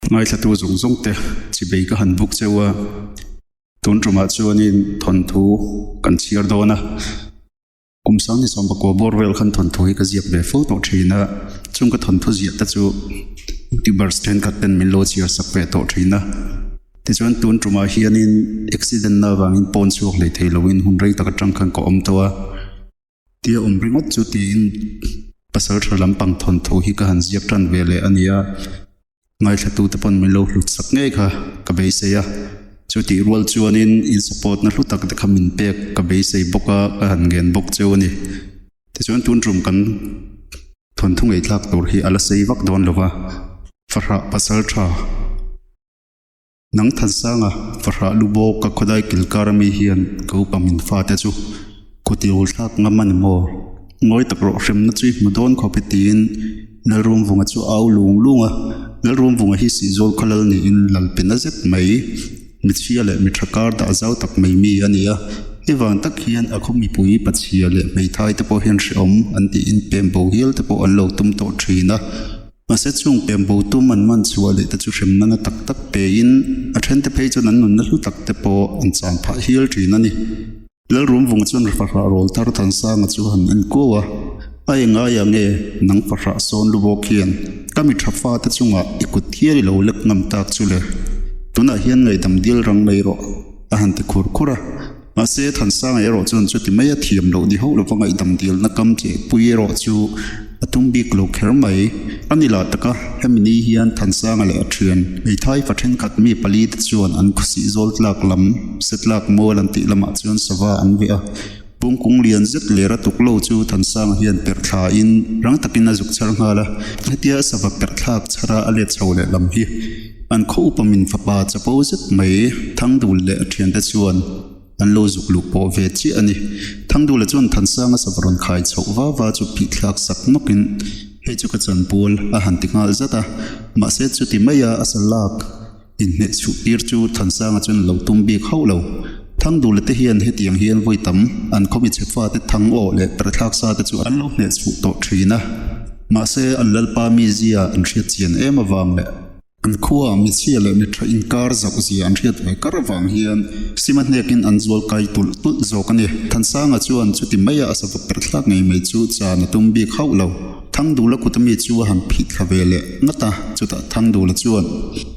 ngay là tu dùng dùng te chỉ bị cái hành bục châu tuần trùm cho nên thuần thú cần chia đôi na cũng sáng thì xong bạc của borwell khăn thuần thú cái dịp về phố tổ trì na chung cái thuần thú dịp ta chú đi barsten cắt tên mình lo chia sắp về tổ trì na thì cho nên tuần trùm hiện nên accident na vàng in pon chuộc lấy thấy lâu in hùng rây ta cái trăng khăn có toa thì ring ngót chú tin pasal làm bằng thuần thú hi cái hành dịp tràn về lệ anh ngay là tu tập mình lâu lụt sắc ngay cả bây giờ chú tí ruột chú nên in support nó lụt tắc để khăm mình bẹc cả bây giờ bốc cái hành gen bốc chú này thì chú tuân trùm cần thuần thung ấy lạc tổ hi ala say vắc đòn lova phật pasal cha nắng thật sang phật lubo các khodai kilkarami hiền câu bằng mình pha thế chú cô tí ruột lạc ngắm anh mò ngồi tập rõ xem nó chỉ một đòn khó bị tiền nở rôm vùng chú áo lung lung nở rôm vùng hi sĩ zol khalal ni in lal pin azet mai mi chia le mi thakar da zau tak mai mi ania iwang tak hian a khomi pui pachia le mai thai te po hian shom anti in pembo hil te po an lo tum to thina ma se chung pembo tum man chuwa le ta chu shem na tak tak pe in a then te pe chu nan nun na lu tak te po an chan pha hil thina ni nở rôm vùng chun fa rol tar than sa nga chu han an ko ai nga ya nge nang fa son lu bo khian kami thafa ta chunga ikut thiari lo lek ngam tak chule tuna hian ngai dam dil rang mai ro a han te khur khura ma se than sang ero chun chu ti mai thiam lo di ho lo ngai dam dil na kam che pui ro chu atum bi klo kher mai anila taka hemini hian than sang ale athrian ei thai pathen khat mi pali te chuan an khusi zol tlak lam setlak mol an ti lama chuan sawa an ve a bung kung lian zet lera tuklo chu than sang hian per tha in rang takin azuk char ngala hetia sawa per thak chara ale chole lam hi an kho upamin fapa chapo zet mai thang dul le athian ta chuan an lo zuk lu po ve chi ani thang dul chuan than sang a sabron khai chhowa wa chu pi thlak sak nokin he chu ka chan pol a han tingal zata ma se chu ti maya asalak in ne chu tir chu than sang a chun lo tum bi khau lo thang du le te hian he tiang hian voi tam an khomi chefa te thang o le per thak sa te chu an lo ne chu to thina ma se an lal pa mi zia an riat chian em awang le an khuwa mi sia le ni tha in kar zak zia an riat vai kar awang hian siman nekin an zol kai tul zok ani than sanga chuan chu ti maya asa per thak ngai mai chu cha na tum bi khau lo thang du la kutami chu han phit khavele ngata chuta thang du la chuan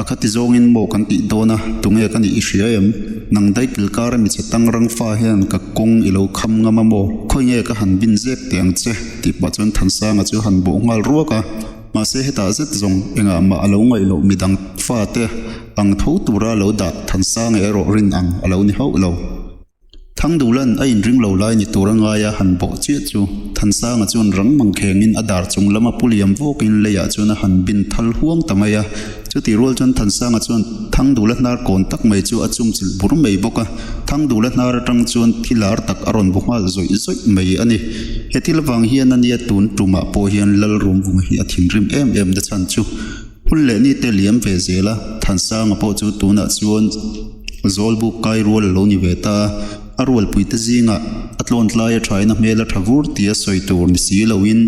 akhati zongin mo kan ti dona tunge kan i hriam nang dai kilkar mi chetang rang fa hian ka kong ilo kham ngama mo khoinge ka han bin zek tiang che ti pa chon than sanga chu han bo ngal ruaka ma se heta zet zong enga ma alo ngai lo midang fa te ang tho tura lo da than sang ero rin ang alo ni ho lo thang dulan a in ring lo lai ni turanga ya han bo che chu than sang chun rang mang khengin adar chung lama puliam vokin leya chuna han bin thal huang tamaya chu ti rol chun than sang chun thang dulan nar kon tak mai chu achum chil bur mai boka thang dulan nar tang chun thilar tak aron bumal zoi mai ani hetil wang hian ania tun tuma po hian lal rum vung hi athin rim em da chan chu hulle ni te liam ve zela than sang po chu tuna chuan zolbu kai rol lo ni veta arwal puite zinga atlon tlaya thaina mela thavur tia soitur ni silawin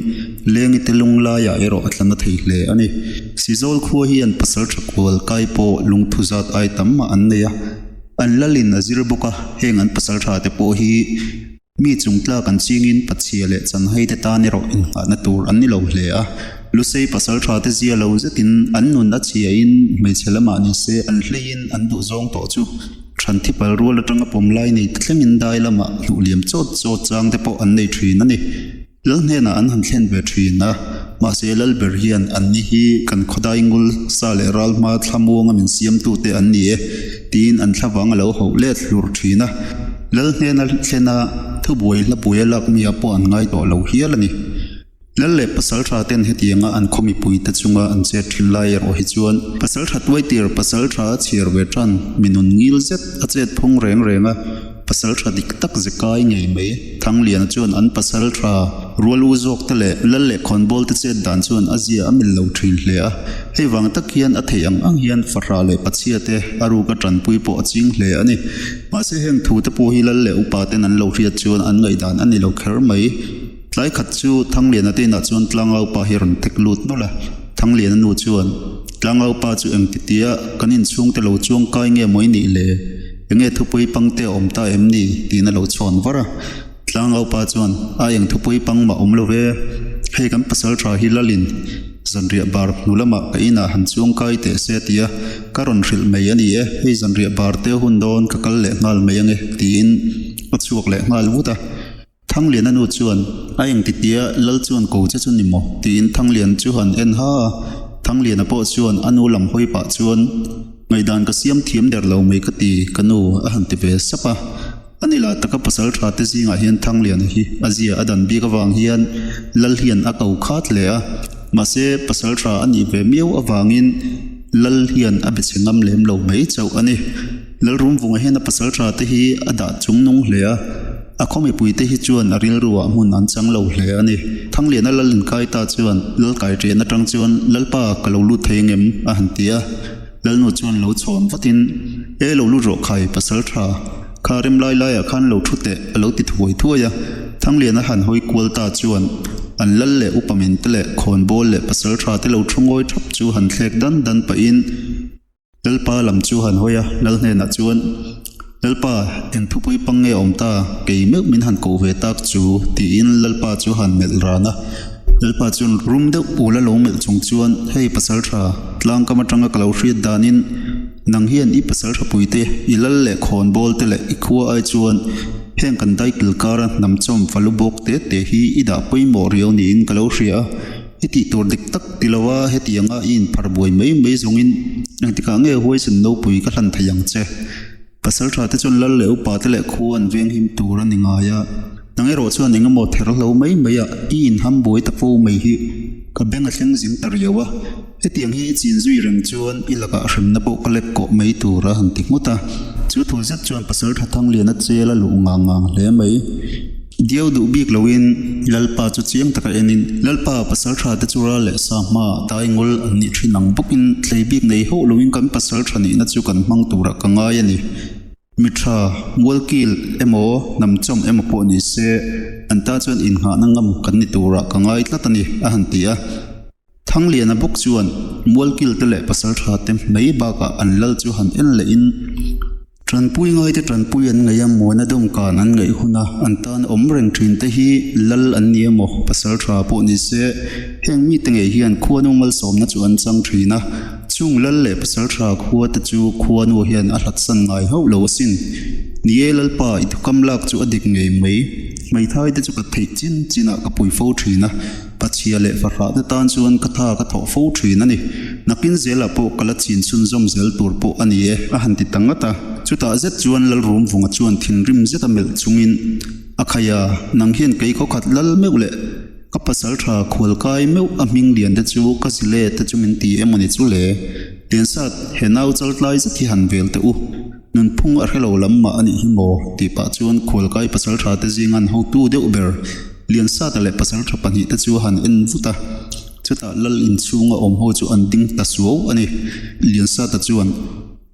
lengi telung la ya ero atlana theile ani sizol khu hi an pasal thakwal kai po lung thuzat ai tamma anneya an lalin azir buka heng an pasal tha te po hi mi chungtla kan chingin pachia le chan hei te ta ni ro in na tur an ni lo hle a lusei pasal tha te zia lo zetin an nun na chia in me chelama ni se an hlein an du zong to chu than thi pal rol atanga pom lai nei thlengin dai lama hluliam chot chang te po an nei thin ani lal hna an han thlen ve thin na ma se lal ber hian an ni hi kan khodai ngul sa le ral ma thlamong amin siam tu te an ni e tin an thlawang lo ho le thlur thina lal hna thlena thu boi la boi lak mi apo an ngai to lo hial ani lalle pasal tha ten hetianga an khomi pui ta chunga an che thilai ro hi chuan pasal tha tuai tir pasal tha chhir ve tran minun ngil zet a chet phung renga pasal tha dik tak zekai ngei mai thang lian chuan an pasal tha rualu zok tale lalle khon bol te che dan chuan azia amil lo thil hle a hei wang tak hian a theiang ang hian farra le pachia te aru ka tran pui po aching hle ani ma se heng thu te po hi lalle upa ten an lo riat chuan an ngai dan ani lo kher mai lai khat chu thang lian ate na chuan tlangau pa hi ron tek lut no la thang lian nu chuan tlangau pa chu eng titia kanin chung te lo chuang kai nge moi ni le enge thupui pangte omta emni tina lo chon wara tlangau pa chuan a eng thupui pang ma omlo ve hei kan pasal tha hilalin zanria bar nulama kaina han chung kai te se tia karon ril mai ani e hei zanria bar te hun don ka kal le ngal mai ange tin chuak le ngal wuta thang lian anu chuan a eng titia lal chuan ko cha chun ni mo tin thang lian chu han en ha thang lian a po chuan anu lam hoi pa chuan ngai dan ka siam thiam der lo mai ka ti kanu a han ti ve sapa anila taka pasal tha te zinga hian thang lian hi azia adan bi ka wang hian lal hian a kau khat le a mase pasal tha ani ve miau awangin lal hian a bechengam lem lo mai chau ani lal rum vunga hian a pasal tha te hi ada chung nung hle a a khomi pui te hi chuan a ril ruwa mun an chang lo hle ani thang lian a lal in kai ta chuan lal kai tre na tang chuan lal pa ka lo lu thengem a han tia lal nu chuan lo chon fatin e lo lu ro khai pasal tha kharim lai lai a khan lo thute a lo ti thuai thuaya thang lian a han hoi kwal ta chuan an lal le upamin te le khon bol le pasal tha te lo thungoi thap chu han thlek dan dan pa in lal pa lam chu han hoya lal hne na chuan lal pa en thupui pange omta ke mek min han ko ve tak chu ti in lal pa chu han mel rana lal pa chun rum de ula lo mel chung chuan hei pasal tha tlang kama tanga kalo hriat danin nang hian i pasal tha puite i lal le khon bol te le i khua ai chuan heng kan dai kil kara nam chom falu bok te te hi ida pui mo riau ni in kalo hria heti tur dik tak tilawa heti anga in phar boi mai mai zongin nang tika nge hoi sin no pui ka hlan thayang che pasal tha te chun lal le upa te le khuan veng him tur ani nga ya nang ero chuan ninga mo ther lo mai mai a in ham boi ta fo mai hi ka benga thleng zing tar yawa heti ang hi chin zui reng chuan ilaka hrim na po kalek ko mai tura han ti muta chu thu zat chuan pasal tha thang lian a chela lu nga nga le mai diau du bik loin lalpa chu chiang taka enin lalpa pasal tha te chura le sa ma dai ngol ani thinang bukin tleibik nei ho loin kan pasal tha ni na chu kan mang tura ka nga yani mitra walkil emo namchom emo po ni se anta chuan in ha nangam kan ni tura ka ngai tlatani a han tia thang lian a buk chuan walkil te le pasal tha te mai ba ka an lal chu han en le in tran pui ngai te tran pui an ngai mo na dum kan an ngai huna an tan om reng thin te hi lal an ni mo pasal tha po ni se heng mi te nge hian khuanu mal som na chu an chang thina chung lal le pasal tha khuwa te chu khuanu hian a hlat san ngai ho lo sin ni e lal pa i thukam lak chu adik ngei mai thai te chu ka thei chin china ka pui fo thina pachia le farha te tan chuan ka tha ka tho fo thina ni nakin zela po kala chin chun zom zel tur po ani e a han ti tangata chuta zet chuan lal rum vunga chuan thin rim zeta mel chungin akhaya nang hian kei kho khat lal meule ka pasal tha khol kai meu a ming lian te chu ka sile te chumin ti emoni chu le ten sat henau chaltlai za thi han vel te u nun phung a helo lam ma ani hi mo ti pa chuan khol kai pasal tha te zingan ho tu de uber lian sa ta le pasal tha pani te chu han en vuta chuta lal in chunga om ho chu an ding ta suo ani lian sa ta chuan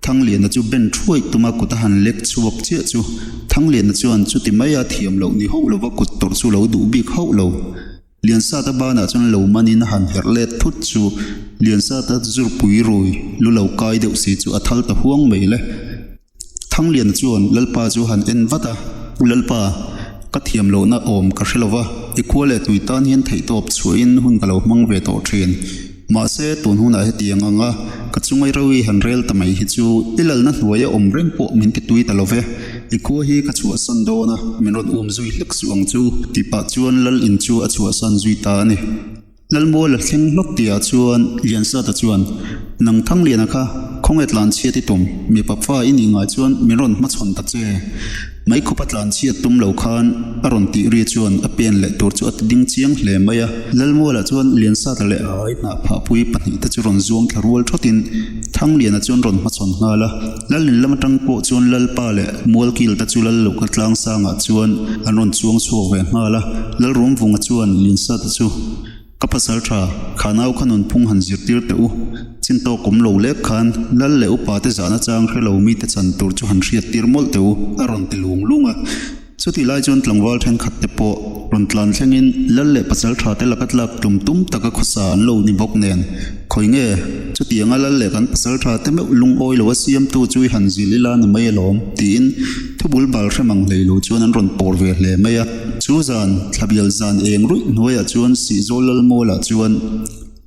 thang lian na chu ben throi tuma kuta han lek chuak che chu thang lian na chuan chu ti maya thiam lo ni ho lo wa kut tor chu lo du bi khau lo lian sa ta ba na chuan lo manin han herle thut chu lian sa ta zur pui roi lu lo kai deuh si chu athal ta huang mai le thang lian chuan lalpa chu han en wata lalpa ka thiam lo na om ka hrelowa i khole tuitan hian thei top chuin hun ka lo mang ve to thin ma se tun huna he tiang anga ka chungai rawi han rel tamai hi chu ilal na hnuaya om reng po min ti tui talove i khu hi ka chu san do na minot zui hlek suang chu ti pa chuan lal in chu a chu san zui ta ni lal mo la thleng hlok tia chuan lian sa ta chuan nang thang lian kha khonget lan chia ti tum mi pa fa ini nga chuan miron ma chon ta che mai khupat lan chia tum lo khan aron ti ri chuan a pen le tur chu at ding chiang hle maya lal mo la chuan lian sa ta le ai na pha pui pani ta chu ron zuang tharul thotin thang lian a chuan ron ma chon nga la lal in lam tang po chuan lal pa le mol kil ta chu lal lo ka tlang sa nga chuan an ron chuang chu ve nga la lal rum vunga chuan lian sa ta chu kapasal tha khanau khanun phung han zir tir te u chinto kum lo le khan lal le upa te zana chang hre lo mi te chan tur chu han hriat tir mol te u aron te lung lunga số thì lại chọn tlang wal then khát te po ron tlan thlengin lal le pasal tha te lakat lak tum taka khosa an lo ni bok nen khoi nge chu tianga lal le kan pasal tha te me lung oi lo siam tu chui han zilila na mai lom tin thubul bal hramang leilu chuan an ron por ve hle mai a chu zan thlabial zan eng rui noya chuan si zolal mola chuan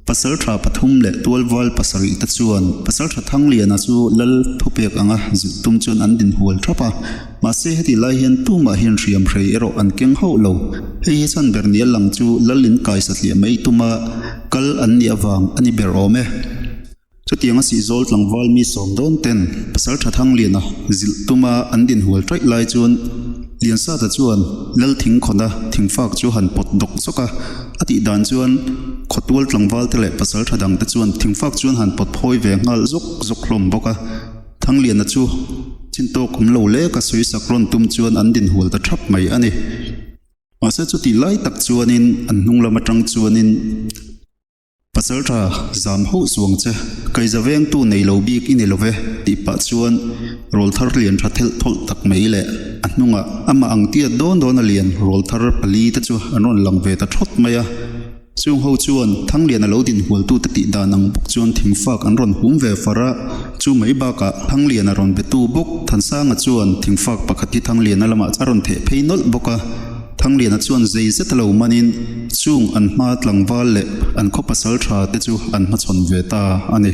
pasal tha pathum le tual wal pasari ta chuan pasal tha thang lian a chu lal thupek anga tum chuan an din hual thapa ma se heti lai hian tu ma hian riam rei ero an keng ho lo hei chan bernial lang chu lalin kai sa thlia mai tuma kal an ni awang ani ber ome chu tianga si zol tlang wal mi som don ten pasal tha thang lian a zil tuma an din hual trai lai chuan lian sa ta chuan lal thing khona thing fak chu han pot dok soka ati dan chuan khotwal tlangwal tele pasal thadang te chuan thing fak chuan han pot phoi ve ngal zok hlom boka thang lian na chu chinto kum lo le ka sui sakron tum chuan an din hul ta thap mai ani ase chu ti lai tak chuanin an hnung lama tang chuanin pasal tha zam ho suang che kai zaweng tu nei lo bik in lo ve ti pa chuan rol thar lian tha thel thol tak mai le anunga ama angtia don lian rol thar pali ta chu anon lang ve ta thot maya chung ho chuan thang lian alo din hul tu ti da nang buk chuan thing fak an ron hum ve fara chu mai ba ka thang lian a ron be tu buk than sang a chuan thing fak pakhati thang lian alama charon the pheinol boka thang lian a chuan zei zet lo manin chung an ma tlang wal le an kho pasal tha te chu an ma chon ve ta ani